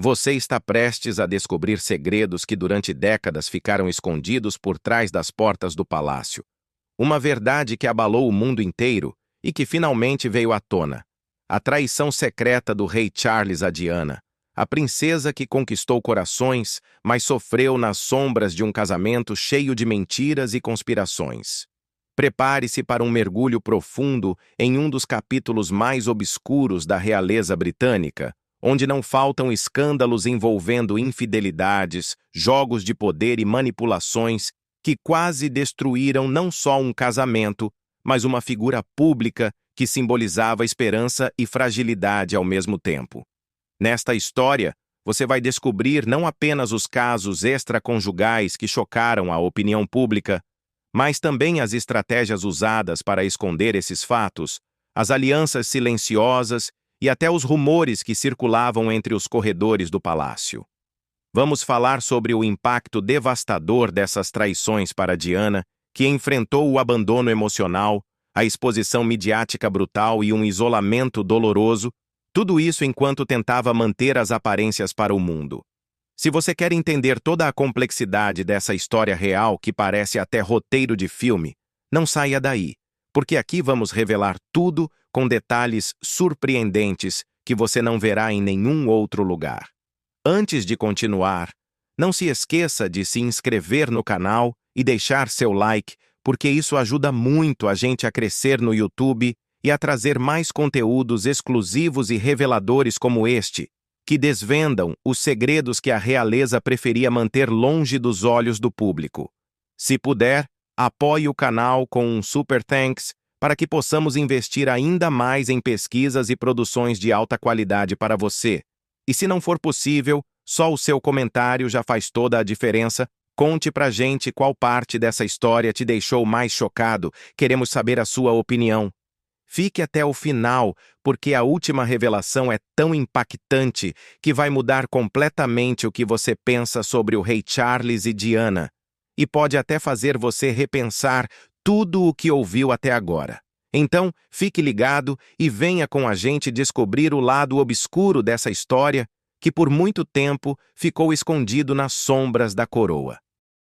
Você está prestes a descobrir segredos que durante décadas ficaram escondidos por trás das portas do palácio. Uma verdade que abalou o mundo inteiro e que finalmente veio à tona. A traição secreta do rei Charles a Diana, a princesa que conquistou corações, mas sofreu nas sombras de um casamento cheio de mentiras e conspirações. Prepare-se para um mergulho profundo em um dos capítulos mais obscuros da realeza britânica, onde não faltam escândalos envolvendo infidelidades, jogos de poder e manipulações que quase destruíram não só um casamento, mas uma figura pública que simbolizava esperança e fragilidade ao mesmo tempo. Nesta história, você vai descobrir não apenas os casos extraconjugais que chocaram a opinião pública, mas também as estratégias usadas para esconder esses fatos, as alianças silenciosas e até os rumores que circulavam entre os corredores do palácio. Vamos falar sobre o impacto devastador dessas traições para Diana, que enfrentou o abandono emocional, a exposição midiática brutal e um isolamento doloroso, tudo isso enquanto tentava manter as aparências para o mundo. Se você quer entender toda a complexidade dessa história real que parece até roteiro de filme, não saia daí, porque aqui vamos revelar tudo com detalhes surpreendentes que você não verá em nenhum outro lugar. Antes de continuar, não se esqueça de se inscrever no canal e deixar seu like, porque isso ajuda muito a gente a crescer no YouTube e a trazer mais conteúdos exclusivos e reveladores como este, que desvendam os segredos que a realeza preferia manter longe dos olhos do público. Se puder, apoie o canal com um super thanks para que possamos investir ainda mais em pesquisas e produções de alta qualidade para você. E se não for possível, só o seu comentário já faz toda a diferença. Conte pra gente qual parte dessa história te deixou mais chocado. Queremos saber a sua opinião. Fique até o final, porque a última revelação é tão impactante que vai mudar completamente o que você pensa sobre o rei Charles e Diana, e pode até fazer você repensar tudo o que ouviu até agora. Então, fique ligado e venha com a gente descobrir o lado obscuro dessa história que por muito tempo ficou escondido nas sombras da coroa.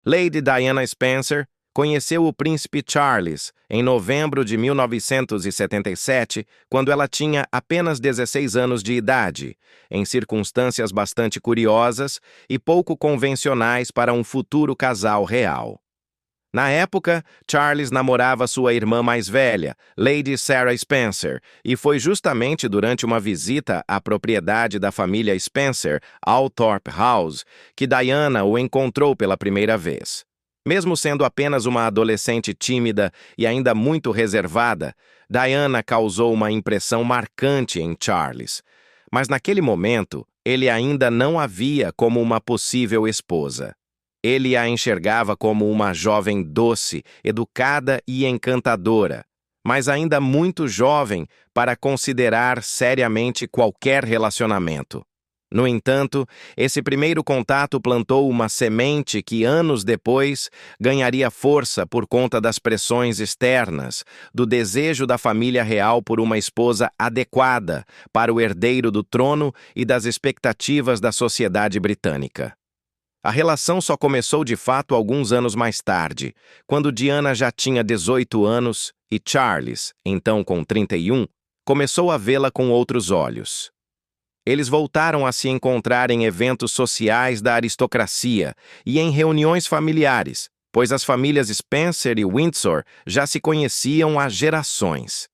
Lady Diana Spencer conheceu o príncipe Charles em novembro de 1977, quando ela tinha apenas 16 anos de idade, em circunstâncias bastante curiosas e pouco convencionais para um futuro casal real. Na época, Charles namorava sua irmã mais velha, Lady Sarah Spencer, e foi justamente durante uma visita à propriedade da família Spencer, Althorp House, que Diana o encontrou pela primeira vez. Mesmo sendo apenas uma adolescente tímida e ainda muito reservada, Diana causou uma impressão marcante em Charles. Mas naquele momento, ele ainda não a via como uma possível esposa. Ele a enxergava como uma jovem doce, educada e encantadora, mas ainda muito jovem para considerar seriamente qualquer relacionamento. No entanto, esse primeiro contato plantou uma semente que, anos depois, ganharia força por conta das pressões externas, do desejo da família real por uma esposa adequada para o herdeiro do trono e das expectativas da sociedade britânica. A relação só começou de fato alguns anos mais tarde, quando Diana já tinha 18 anos e Charles, então com 31, começou a vê-la com outros olhos. Eles voltaram a se encontrar em eventos sociais da aristocracia e em reuniões familiares, pois as famílias Spencer e Windsor já se conheciam há gerações.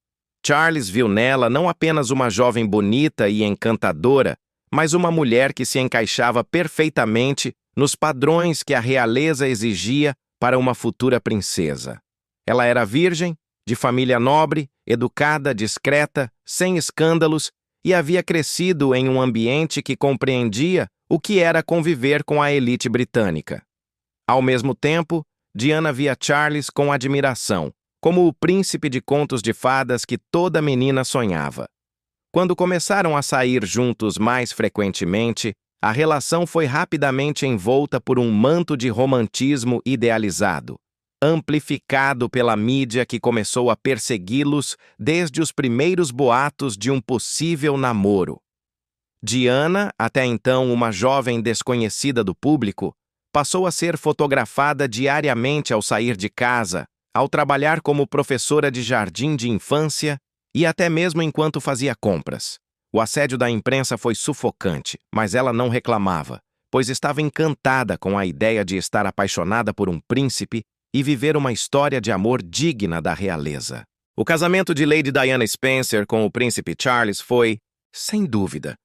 Charles viu nela não apenas uma jovem bonita e encantadora, mas uma mulher que se encaixava perfeitamente nos padrões que a realeza exigia para uma futura princesa. Ela era virgem, de família nobre, educada, discreta, sem escândalos, e havia crescido em um ambiente que compreendia o que era conviver com a elite britânica. Ao mesmo tempo, Diana via Charles com admiração, como o príncipe de contos de fadas que toda menina sonhava. Quando começaram a sair juntos mais frequentemente, a relação foi rapidamente envolta por um manto de romantismo idealizado, amplificado pela mídia que começou a persegui-los desde os primeiros boatos de um possível namoro. Diana, até então uma jovem desconhecida do público, passou a ser fotografada diariamente ao sair de casa, ao trabalhar como professora de jardim de infância e até mesmo enquanto fazia compras. O assédio da imprensa foi sufocante, mas ela não reclamava, pois estava encantada com a ideia de estar apaixonada por um príncipe e viver uma história de amor digna da realeza. O casamento de Lady Diana Spencer com o príncipe Charles foi, sem dúvida,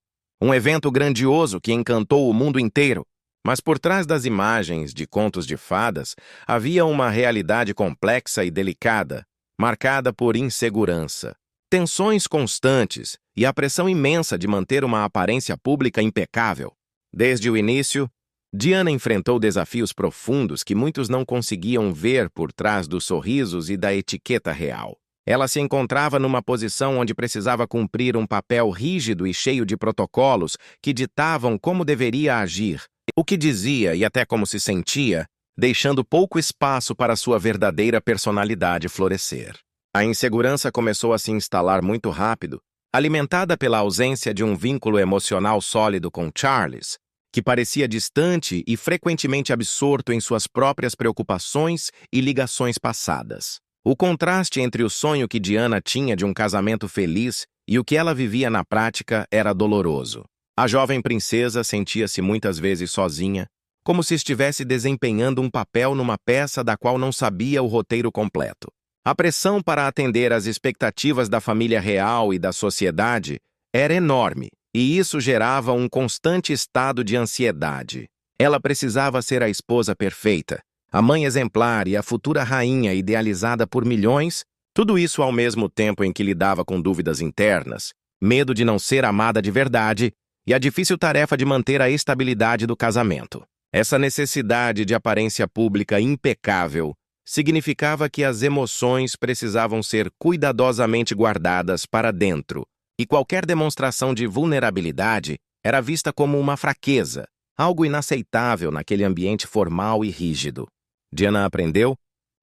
um evento grandioso que encantou o mundo inteiro. Mas por trás das imagens de contos de fadas havia uma realidade complexa e delicada, marcada por insegurança, tensões constantes e a pressão imensa de manter uma aparência pública impecável. Desde o início, Diana enfrentou desafios profundos que muitos não conseguiam ver por trás dos sorrisos e da etiqueta real. Ela se encontrava numa posição onde precisava cumprir um papel rígido e cheio de protocolos que ditavam como deveria agir, o que dizia e até como se sentia, deixando pouco espaço para sua verdadeira personalidade florescer. A insegurança começou a se instalar muito rápido, alimentada pela ausência de um vínculo emocional sólido com Charles, que parecia distante e frequentemente absorto em suas próprias preocupações e ligações passadas. O contraste entre o sonho que Diana tinha de um casamento feliz e o que ela vivia na prática era doloroso. A jovem princesa sentia-se muitas vezes sozinha, como se estivesse desempenhando um papel numa peça da qual não sabia o roteiro completo. A pressão para atender às expectativas da família real e da sociedade era enorme, e isso gerava um constante estado de ansiedade. Ela precisava ser a esposa perfeita, a mãe exemplar e a futura rainha idealizada por milhões, tudo isso ao mesmo tempo em que lidava com dúvidas internas, medo de não ser amada de verdade e a difícil tarefa de manter a estabilidade do casamento. Essa necessidade de aparência pública impecável significava que as emoções precisavam ser cuidadosamente guardadas para dentro, e qualquer demonstração de vulnerabilidade era vista como uma fraqueza, algo inaceitável naquele ambiente formal e rígido. Diana aprendeu,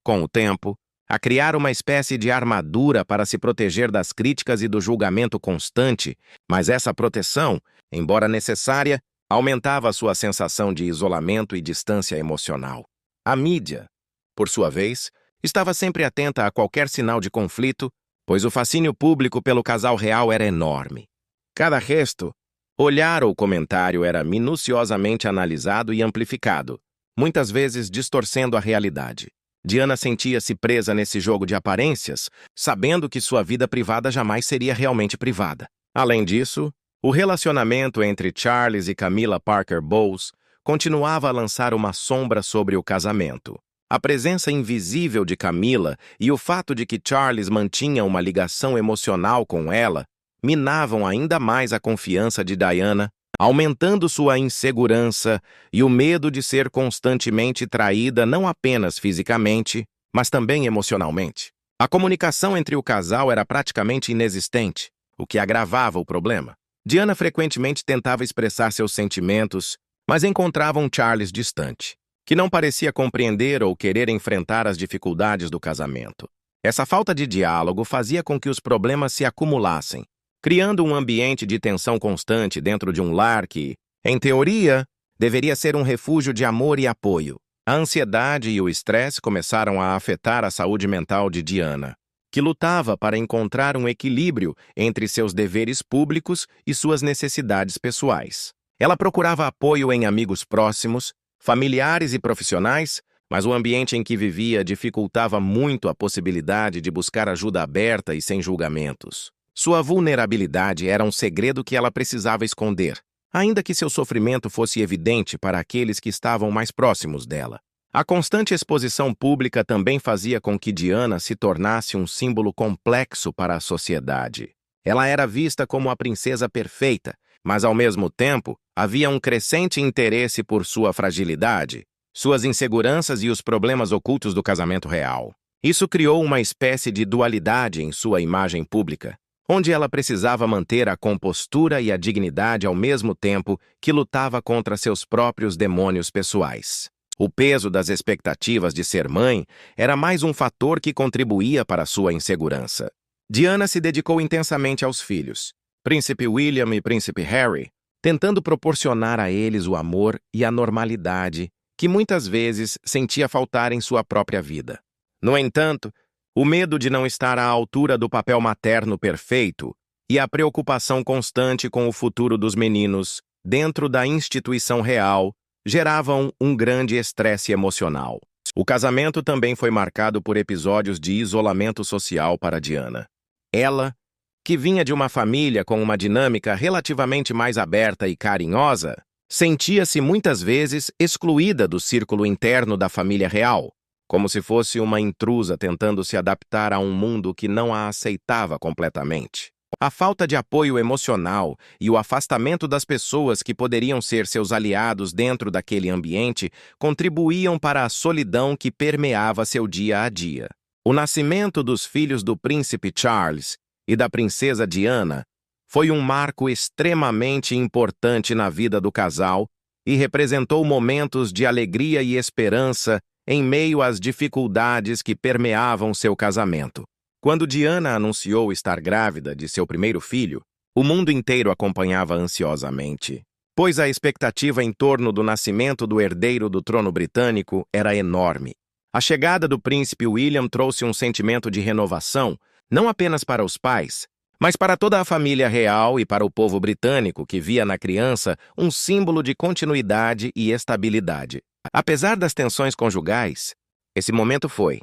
com o tempo, a criar uma espécie de armadura para se proteger das críticas e do julgamento constante, mas essa proteção, embora necessária, aumentava a sua sensação de isolamento e distância emocional. A mídia, por sua vez, estava sempre atenta a qualquer sinal de conflito, pois o fascínio público pelo casal real era enorme. Cada gesto, olhar ou comentário era minuciosamente analisado e amplificado, muitas vezes distorcendo a realidade. Diana sentia-se presa nesse jogo de aparências, sabendo que sua vida privada jamais seria realmente privada. Além disso, o relacionamento entre Charles e Camilla Parker Bowles continuava a lançar uma sombra sobre o casamento. A presença invisível de Camilla e o fato de que Charles mantinha uma ligação emocional com ela minavam ainda mais a confiança de Diana, aumentando sua insegurança e o medo de ser constantemente traída não apenas fisicamente, mas também emocionalmente. A comunicação entre o casal era praticamente inexistente, o que agravava o problema. Diana frequentemente tentava expressar seus sentimentos, mas encontrava um Charles distante, que não parecia compreender ou querer enfrentar as dificuldades do casamento. Essa falta de diálogo fazia com que os problemas se acumulassem, criando um ambiente de tensão constante dentro de um lar que, em teoria, deveria ser um refúgio de amor e apoio. A ansiedade e o estresse começaram a afetar a saúde mental de Diana, que lutava para encontrar um equilíbrio entre seus deveres públicos e suas necessidades pessoais. Ela procurava apoio em amigos próximos, familiares e profissionais, mas o ambiente em que vivia dificultava muito a possibilidade de buscar ajuda aberta e sem julgamentos. Sua vulnerabilidade era um segredo que ela precisava esconder, ainda que seu sofrimento fosse evidente para aqueles que estavam mais próximos dela. A constante exposição pública também fazia com que Diana se tornasse um símbolo complexo para a sociedade. Ela era vista como a princesa perfeita, mas ao mesmo tempo havia um crescente interesse por sua fragilidade, suas inseguranças e os problemas ocultos do casamento real. Isso criou uma espécie de dualidade em sua imagem pública, onde ela precisava manter a compostura e a dignidade ao mesmo tempo que lutava contra seus próprios demônios pessoais. O peso das expectativas de ser mãe era mais um fator que contribuía para sua insegurança. Diana se dedicou intensamente aos filhos, Príncipe William e Príncipe Harry, tentando proporcionar a eles o amor e a normalidade que muitas vezes sentia faltar em sua própria vida. No entanto, o medo de não estar à altura do papel materno perfeito e a preocupação constante com o futuro dos meninos dentro da instituição real geravam um grande estresse emocional. O casamento também foi marcado por episódios de isolamento social para Diana. Ela, que vinha de uma família com uma dinâmica relativamente mais aberta e carinhosa, sentia-se muitas vezes excluída do círculo interno da família real, como se fosse uma intrusa tentando se adaptar a um mundo que não a aceitava completamente. A falta de apoio emocional e o afastamento das pessoas que poderiam ser seus aliados dentro daquele ambiente contribuíam para a solidão que permeava seu dia a dia. O nascimento dos filhos do príncipe Charles e da princesa Diana foi um marco extremamente importante na vida do casal e representou momentos de alegria e esperança em meio às dificuldades que permeavam seu casamento. Quando Diana anunciou estar grávida de seu primeiro filho, o mundo inteiro acompanhava ansiosamente, pois a expectativa em torno do nascimento do herdeiro do trono britânico era enorme. A chegada do príncipe William trouxe um sentimento de renovação, não apenas para os pais, mas para toda a família real e para o povo britânico que via na criança um símbolo de continuidade e estabilidade. Apesar das tensões conjugais, esse momento foi,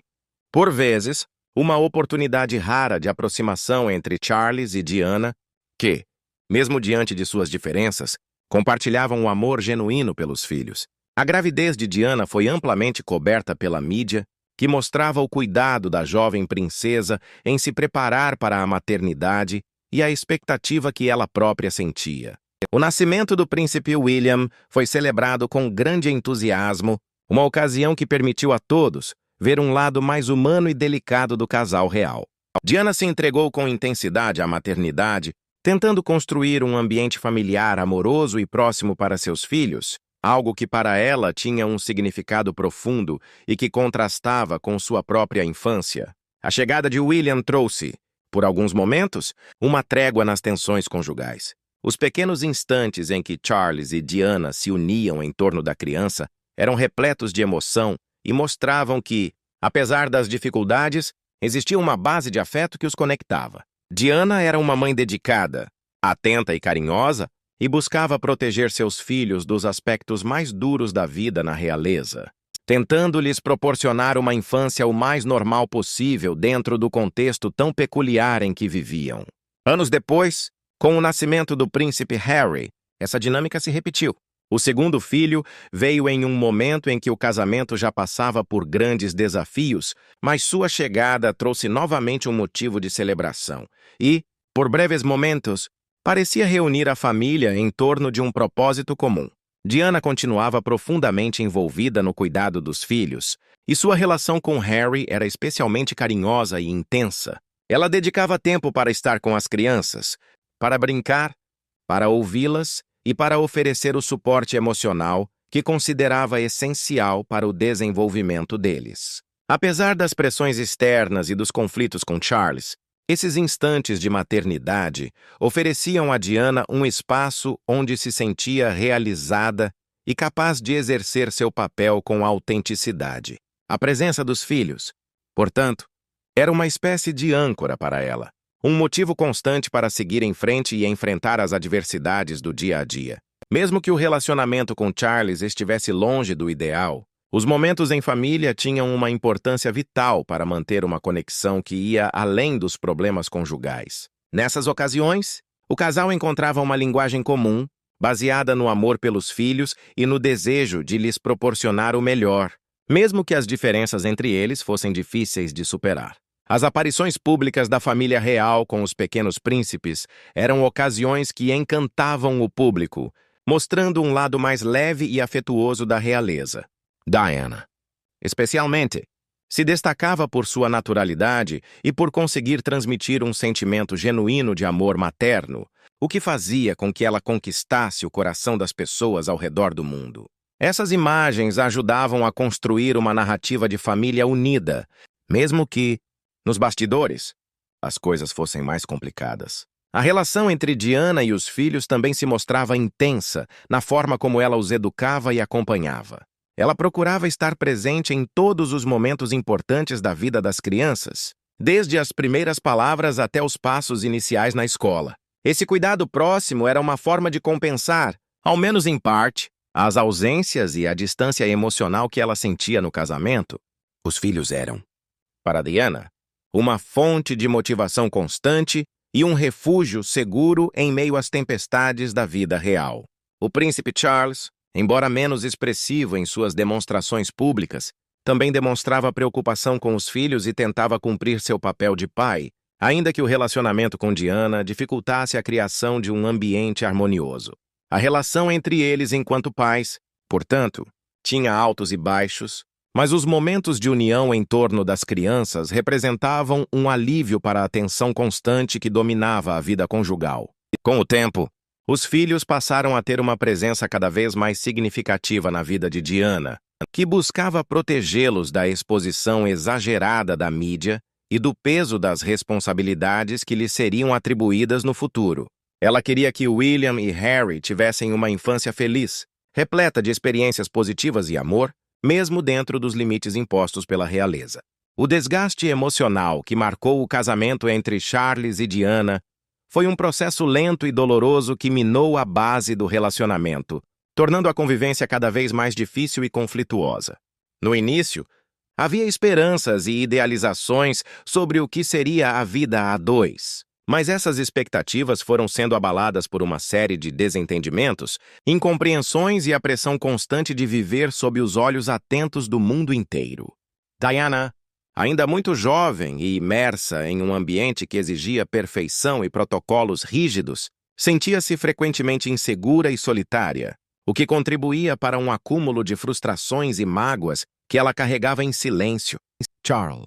por vezes, uma oportunidade rara de aproximação entre Charles e Diana, que, mesmo diante de suas diferenças, compartilhavam um amor genuíno pelos filhos. A gravidez de Diana foi amplamente coberta pela mídia, que mostrava o cuidado da jovem princesa em se preparar para a maternidade e a expectativa que ela própria sentia. O nascimento do príncipe William foi celebrado com grande entusiasmo, uma ocasião que permitiu a todos ver um lado mais humano e delicado do casal real. Diana se entregou com intensidade à maternidade, tentando construir um ambiente familiar amoroso e próximo para seus filhos, algo que para ela tinha um significado profundo e que contrastava com sua própria infância. A chegada de William trouxe, por alguns momentos, uma trégua nas tensões conjugais. Os pequenos instantes em que Charles e Diana se uniam em torno da criança eram repletos de emoção e mostravam que, apesar das dificuldades, existia uma base de afeto que os conectava. Diana era uma mãe dedicada, atenta e carinhosa, e buscava proteger seus filhos dos aspectos mais duros da vida na realeza, tentando-lhes proporcionar uma infância o mais normal possível dentro do contexto tão peculiar em que viviam. Anos depois, com o nascimento do príncipe Harry, essa dinâmica se repetiu. O segundo filho veio em um momento em que o casamento já passava por grandes desafios, mas sua chegada trouxe novamente um motivo de celebração e, por breves momentos, parecia reunir a família em torno de um propósito comum. Diana continuava profundamente envolvida no cuidado dos filhos, e sua relação com Harry era especialmente carinhosa e intensa. Ela dedicava tempo para estar com as crianças, para brincar, para ouvi-las e para oferecer o suporte emocional que considerava essencial para o desenvolvimento deles. Apesar das pressões externas e dos conflitos com Charles, esses instantes de maternidade ofereciam a Diana um espaço onde se sentia realizada e capaz de exercer seu papel com autenticidade. A presença dos filhos, portanto, era uma espécie de âncora para ela, um motivo constante para seguir em frente e enfrentar as adversidades do dia a dia. Mesmo que o relacionamento com Charles estivesse longe do ideal, os momentos em família tinham uma importância vital para manter uma conexão que ia além dos problemas conjugais. Nessas ocasiões, o casal encontrava uma linguagem comum, baseada no amor pelos filhos e no desejo de lhes proporcionar o melhor, mesmo que as diferenças entre eles fossem difíceis de superar. As aparições públicas da família real com os pequenos príncipes eram ocasiões que encantavam o público, mostrando um lado mais leve e afetuoso da realeza. Diana, especialmente, se destacava por sua naturalidade e por conseguir transmitir um sentimento genuíno de amor materno, o que fazia com que ela conquistasse o coração das pessoas ao redor do mundo. Essas imagens ajudavam a construir uma narrativa de família unida, mesmo que, nos bastidores, as coisas fossem mais complicadas. A relação entre Diana e os filhos também se mostrava intensa na forma como ela os educava e acompanhava. Ela procurava estar presente em todos os momentos importantes da vida das crianças, desde as primeiras palavras até os passos iniciais na escola. Esse cuidado próximo era uma forma de compensar, ao menos em parte, as ausências e a distância emocional que ela sentia no casamento. Os filhos eram, para Diana, uma fonte de motivação constante e um refúgio seguro em meio às tempestades da vida real. O príncipe Charles, embora menos expressivo em suas demonstrações públicas, também demonstrava preocupação com os filhos e tentava cumprir seu papel de pai, ainda que o relacionamento com Diana dificultasse a criação de um ambiente harmonioso. A relação entre eles enquanto pais, portanto, tinha altos e baixos, mas os momentos de união em torno das crianças representavam um alívio para a tensão constante que dominava a vida conjugal. Com o tempo, os filhos passaram a ter uma presença cada vez mais significativa na vida de Diana, que buscava protegê-los da exposição exagerada da mídia e do peso das responsabilidades que lhes seriam atribuídas no futuro. Ela queria que William e Harry tivessem uma infância feliz, repleta de experiências positivas e amor, mesmo dentro dos limites impostos pela realeza. O desgaste emocional que marcou o casamento entre Charles e Diana foi um processo lento e doloroso que minou a base do relacionamento, tornando a convivência cada vez mais difícil e conflituosa. No início, havia esperanças e idealizações sobre o que seria a vida a dois. Mas essas expectativas foram sendo abaladas por uma série de desentendimentos, incompreensões e a pressão constante de viver sob os olhos atentos do mundo inteiro. Diana, ainda muito jovem e imersa em um ambiente que exigia perfeição e protocolos rígidos, sentia-se frequentemente insegura e solitária, o que contribuía para um acúmulo de frustrações e mágoas que ela carregava em silêncio. Charles,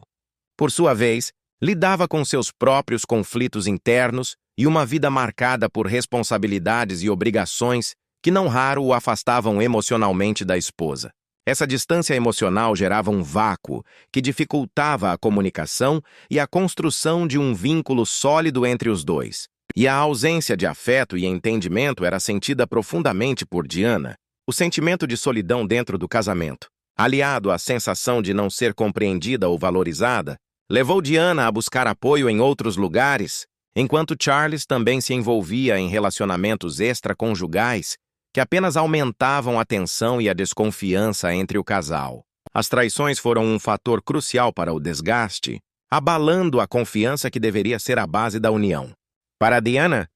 por sua vez, lidava com seus próprios conflitos internos e uma vida marcada por responsabilidades e obrigações que não raro o afastavam emocionalmente da esposa. Essa distância emocional gerava um vácuo que dificultava a comunicação e a construção de um vínculo sólido entre os dois. E a ausência de afeto e entendimento era sentida profundamente por Diana. O sentimento de solidão dentro do casamento, aliado à sensação de não ser compreendida ou valorizada, levou Diana a buscar apoio em outros lugares, enquanto Charles também se envolvia em relacionamentos extraconjugais que apenas aumentavam a tensão e a desconfiança entre o casal. As traições foram um fator crucial para o desgaste, abalando a confiança que deveria ser a base da união. Para Diana,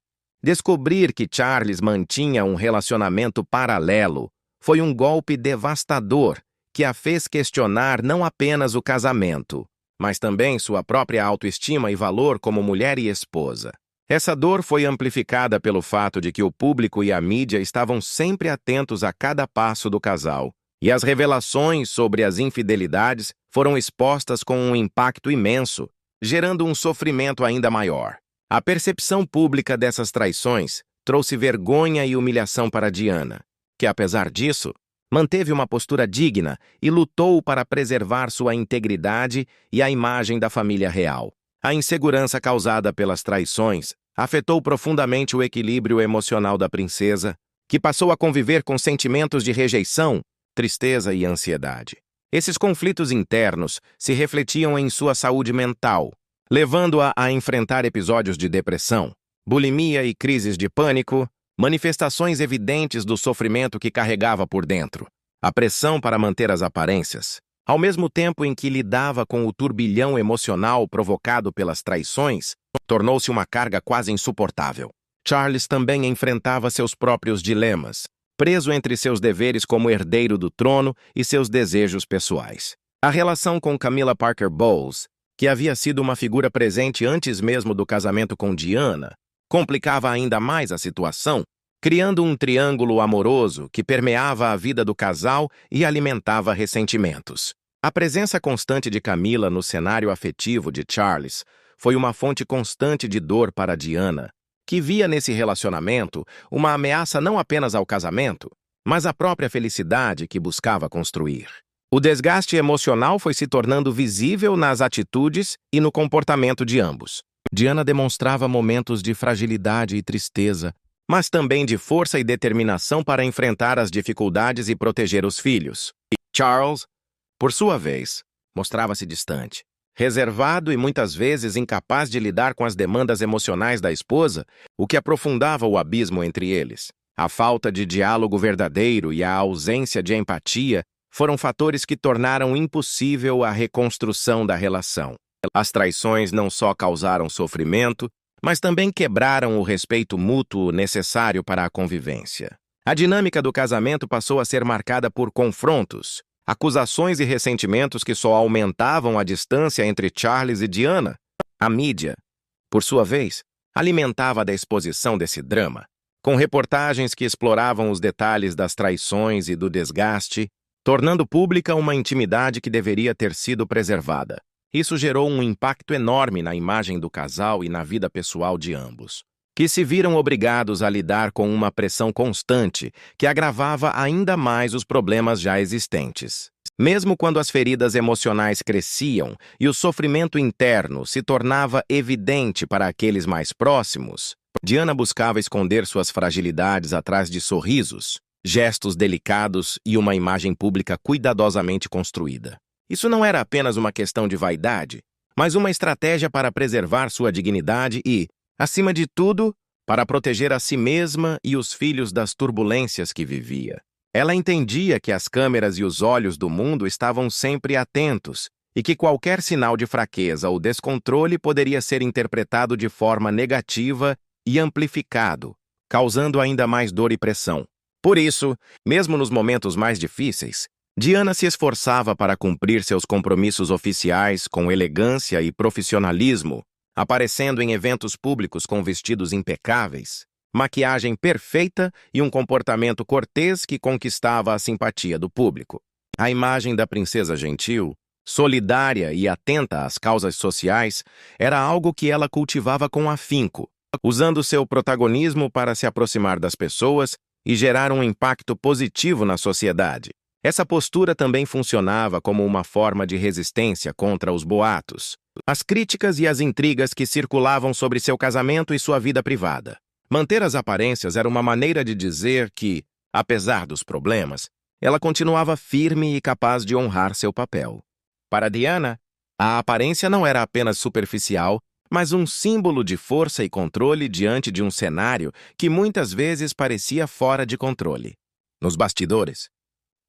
descobrir que Charles mantinha um relacionamento paralelo foi um golpe devastador que a fez questionar não apenas o casamento, mas também sua própria autoestima e valor como mulher e esposa. Essa dor foi amplificada pelo fato de que o público e a mídia estavam sempre atentos a cada passo do casal, e as revelações sobre as infidelidades foram expostas com um impacto imenso, gerando um sofrimento ainda maior. A percepção pública dessas traições trouxe vergonha e humilhação para Diana, que, apesar disso, manteve uma postura digna e lutou para preservar sua integridade e a imagem da família real. A insegurança causada pelas traições afetou profundamente o equilíbrio emocional da princesa, que passou a conviver com sentimentos de rejeição, tristeza e ansiedade. Esses conflitos internos se refletiam em sua saúde mental, levando-a a enfrentar episódios de depressão, bulimia e crises de pânico, manifestações evidentes do sofrimento que carregava por dentro. A pressão para manter as aparências, ao mesmo tempo em que lidava com o turbilhão emocional provocado pelas traições, tornou-se uma carga quase insuportável. Charles também enfrentava seus próprios dilemas, preso entre seus deveres como herdeiro do trono e seus desejos pessoais. A relação com Camilla Parker Bowles, que havia sido uma figura presente antes mesmo do casamento com Diana, complicava ainda mais a situação, criando um triângulo amoroso que permeava a vida do casal e alimentava ressentimentos. A presença constante de Camilla no cenário afetivo de Charles foi uma fonte constante de dor para Diana, que via nesse relacionamento uma ameaça não apenas ao casamento, mas à própria felicidade que buscava construir. O desgaste emocional foi se tornando visível nas atitudes e no comportamento de ambos. Diana demonstrava momentos de fragilidade e tristeza, mas também de força e determinação para enfrentar as dificuldades e proteger os filhos. Charles, por sua vez, mostrava-se distante, reservado e muitas vezes incapaz de lidar com as demandas emocionais da esposa, o que aprofundava o abismo entre eles. A falta de diálogo verdadeiro e a ausência de empatia foram fatores que tornaram impossível a reconstrução da relação. As traições não só causaram sofrimento, mas também quebraram o respeito mútuo necessário para a convivência. A dinâmica do casamento passou a ser marcada por confrontos, acusações e ressentimentos que só aumentavam a distância entre Charles e Diana. A mídia, por sua vez, alimentava da exposição desse drama, com reportagens que exploravam os detalhes das traições e do desgaste, tornando pública uma intimidade que deveria ter sido preservada. Isso gerou um impacto enorme na imagem do casal e na vida pessoal de ambos, que se viram obrigados a lidar com uma pressão constante que agravava ainda mais os problemas já existentes. Mesmo quando as feridas emocionais cresciam e o sofrimento interno se tornava evidente para aqueles mais próximos, Diana buscava esconder suas fragilidades atrás de sorrisos, gestos delicados e uma imagem pública cuidadosamente construída. Isso não era apenas uma questão de vaidade, mas uma estratégia para preservar sua dignidade e, acima de tudo, para proteger a si mesma e os filhos das turbulências que vivia. Ela entendia que as câmeras e os olhos do mundo estavam sempre atentos e que qualquer sinal de fraqueza ou descontrole poderia ser interpretado de forma negativa e amplificado, causando ainda mais dor e pressão. Por isso, mesmo nos momentos mais difíceis, Diana se esforçava para cumprir seus compromissos oficiais com elegância e profissionalismo, aparecendo em eventos públicos com vestidos impecáveis, maquiagem perfeita e um comportamento cortês que conquistava a simpatia do público. A imagem da princesa gentil, solidária e atenta às causas sociais, era algo que ela cultivava com afinco, usando seu protagonismo para se aproximar das pessoas e gerar um impacto positivo na sociedade. Essa postura também funcionava como uma forma de resistência contra os boatos, as críticas e as intrigas que circulavam sobre seu casamento e sua vida privada. Manter as aparências era uma maneira de dizer que, apesar dos problemas, ela continuava firme e capaz de honrar seu papel. Para Diana, a aparência não era apenas superficial, mas um símbolo de força e controle diante de um cenário que muitas vezes parecia fora de controle. Nos bastidores,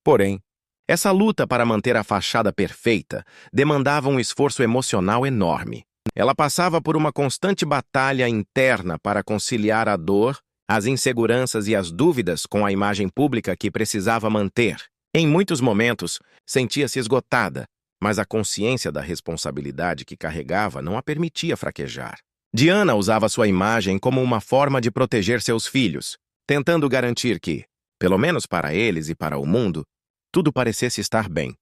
porém, essa luta para manter a fachada perfeita demandava um esforço emocional enorme. Ela passava por uma constante batalha interna para conciliar a dor, as inseguranças e as dúvidas com a imagem pública que precisava manter. Em muitos momentos, sentia-se esgotada, mas a consciência da responsabilidade que carregava não a permitia fraquejar. Diana usava sua imagem como uma forma de proteger seus filhos, tentando garantir que, pelo menos para eles e para o mundo, tudo parecesse estar bem,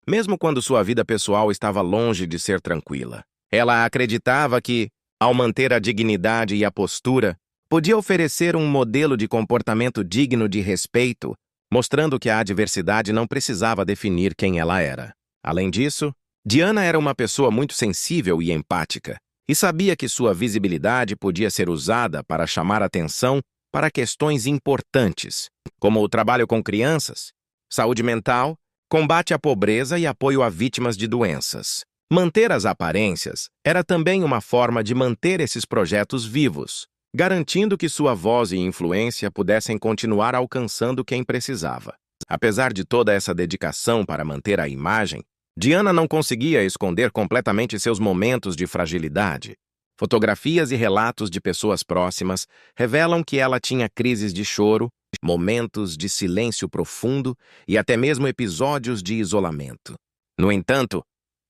mesmo quando sua vida pessoal estava longe de ser tranquila. Ela acreditava que, ao manter a dignidade e a postura, podia oferecer um modelo de comportamento digno de respeito, mostrando que a adversidade não precisava definir quem ela era. Além disso, Diana era uma pessoa muito sensível e empática, e sabia que sua visibilidade podia ser usada para chamar atenção para questões importantes, como o trabalho com crianças, saúde mental, combate à pobreza e apoio a vítimas de doenças. Manter as aparências era também uma forma de manter esses projetos vivos, garantindo que sua voz e influência pudessem continuar alcançando quem precisava. Apesar de toda essa dedicação para manter a imagem, Diana não conseguia esconder completamente seus momentos de fragilidade. Fotografias e relatos de pessoas próximas revelam que ela tinha crises de choro, momentos de silêncio profundo e até mesmo episódios de isolamento. No entanto,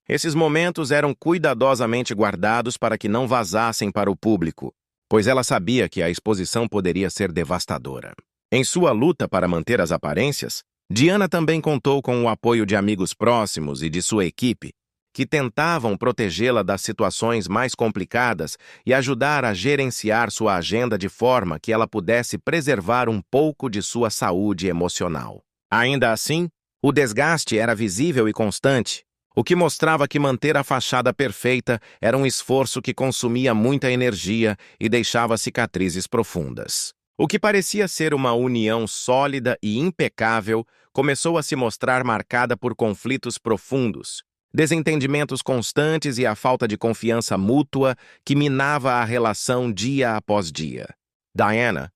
esses momentos eram cuidadosamente guardados para que não vazassem para o público, pois ela sabia que a exposição poderia ser devastadora. Em sua luta para manter as aparências, Diana também contou com o apoio de amigos próximos e de sua equipe, que tentavam protegê-la das situações mais complicadas e ajudar a gerenciar sua agenda de forma que ela pudesse preservar um pouco de sua saúde emocional. Ainda assim, o desgaste era visível e constante, o que mostrava que manter a fachada perfeita era um esforço que consumia muita energia e deixava cicatrizes profundas. O que parecia ser uma união sólida e impecável começou a se mostrar marcada por conflitos profundos, desentendimentos constantes e a falta de confiança mútua que minava a relação dia após dia. Diana,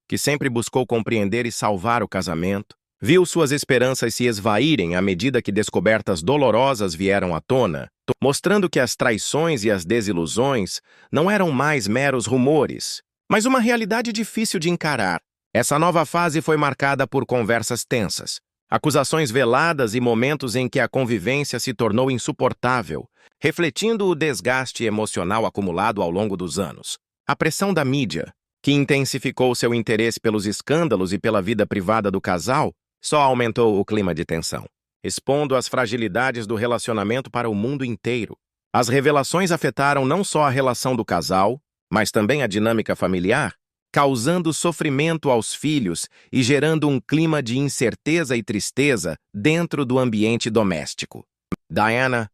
que sempre buscou compreender e salvar o casamento, viu suas esperanças se esvaírem à medida que descobertas dolorosas vieram à tona, mostrando que as traições e as desilusões não eram mais meros rumores, mas uma realidade difícil de encarar. Essa nova fase foi marcada por conversas tensas, acusações veladas e momentos em que a convivência se tornou insuportável, refletindo o desgaste emocional acumulado ao longo dos anos. A pressão da mídia, que intensificou seu interesse pelos escândalos e pela vida privada do casal, só aumentou o clima de tensão, expondo as fragilidades do relacionamento para o mundo inteiro. As revelações afetaram não só a relação do casal, mas também a dinâmica familiar, causando sofrimento aos filhos e gerando um clima de incerteza e tristeza dentro do ambiente doméstico. Diana,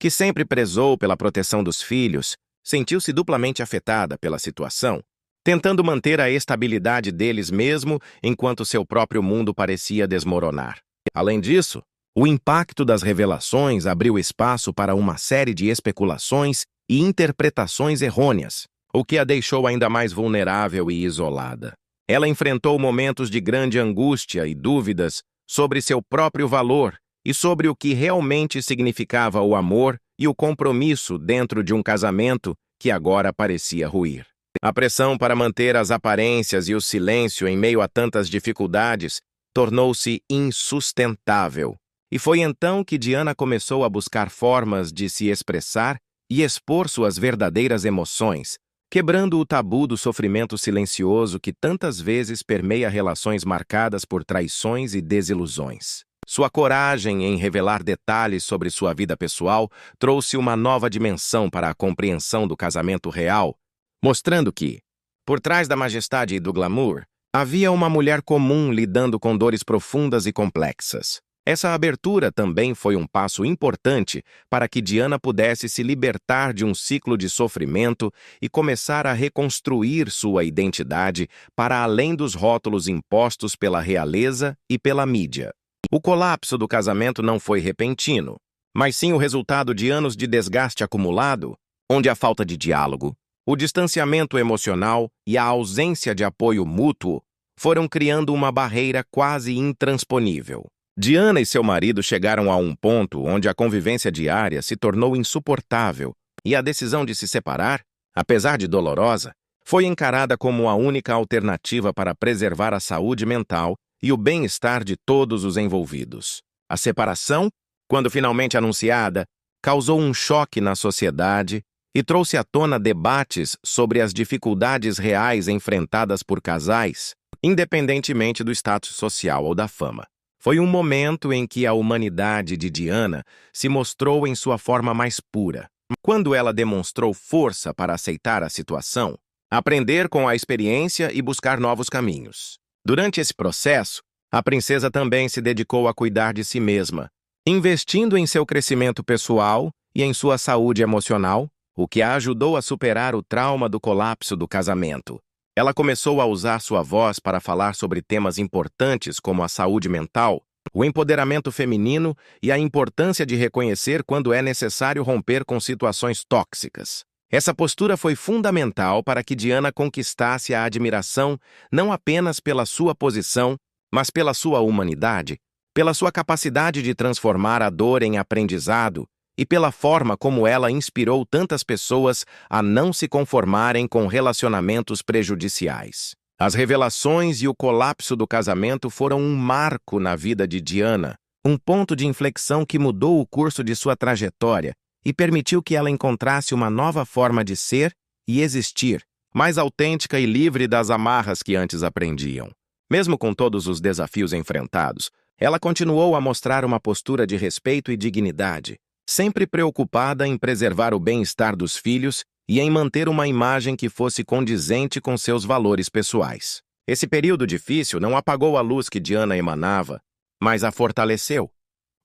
que sempre prezou pela proteção dos filhos, sentiu-se duplamente afetada pela situação, tentando manter a estabilidade deles mesmo enquanto seu próprio mundo parecia desmoronar. Além disso, o impacto das revelações abriu espaço para uma série de especulações e interpretações errôneas, o que a deixou ainda mais vulnerável e isolada. Ela enfrentou momentos de grande angústia e dúvidas sobre seu próprio valor e sobre o que realmente significava o amor e o compromisso dentro de um casamento que agora parecia ruir. A pressão para manter as aparências e o silêncio em meio a tantas dificuldades tornou-se insustentável. E foi então que Diana começou a buscar formas de se expressar e expor suas verdadeiras emoções, quebrando o tabu do sofrimento silencioso que tantas vezes permeia relações marcadas por traições e desilusões. Sua coragem em revelar detalhes sobre sua vida pessoal trouxe uma nova dimensão para a compreensão do casamento real, mostrando que, por trás da majestade e do glamour, havia uma mulher comum lidando com dores profundas e complexas. Essa abertura também foi um passo importante para que Diana pudesse se libertar de um ciclo de sofrimento e começar a reconstruir sua identidade para além dos rótulos impostos pela realeza e pela mídia. O colapso do casamento não foi repentino, mas sim o resultado de anos de desgaste acumulado, onde a falta de diálogo, o distanciamento emocional e a ausência de apoio mútuo foram criando uma barreira quase intransponível. Diana e seu marido chegaram a um ponto onde a convivência diária se tornou insuportável e a decisão de se separar, apesar de dolorosa, foi encarada como a única alternativa para preservar a saúde mental e o bem-estar de todos os envolvidos. A separação, quando finalmente anunciada, causou um choque na sociedade e trouxe à tona debates sobre as dificuldades reais enfrentadas por casais, independentemente do status social ou da fama. Foi um momento em que a humanidade de Diana se mostrou em sua forma mais pura, quando ela demonstrou força para aceitar a situação, aprender com a experiência e buscar novos caminhos. Durante esse processo, a princesa também se dedicou a cuidar de si mesma, investindo em seu crescimento pessoal e em sua saúde emocional, o que a ajudou a superar o trauma do colapso do casamento. Ela começou a usar sua voz para falar sobre temas importantes como a saúde mental, o empoderamento feminino e a importância de reconhecer quando é necessário romper com situações tóxicas. Essa postura foi fundamental para que Diana conquistasse a admiração não apenas pela sua posição, mas pela sua humanidade, pela sua capacidade de transformar a dor em aprendizado e pela forma como ela inspirou tantas pessoas a não se conformarem com relacionamentos prejudiciais. As revelações e o colapso do casamento foram um marco na vida de Diana, um ponto de inflexão que mudou o curso de sua trajetória e permitiu que ela encontrasse uma nova forma de ser e existir, mais autêntica e livre das amarras que antes aprendiam. Mesmo com todos os desafios enfrentados, ela continuou a mostrar uma postura de respeito e dignidade, sempre preocupada em preservar o bem-estar dos filhos e em manter uma imagem que fosse condizente com seus valores pessoais. Esse período difícil não apagou a luz que Diana emanava, mas a fortaleceu.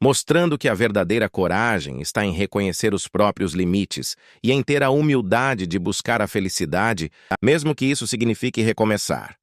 mostrando que a verdadeira coragem está em reconhecer os próprios limites e em ter a humildade de buscar a felicidade, mesmo que isso signifique recomeçar.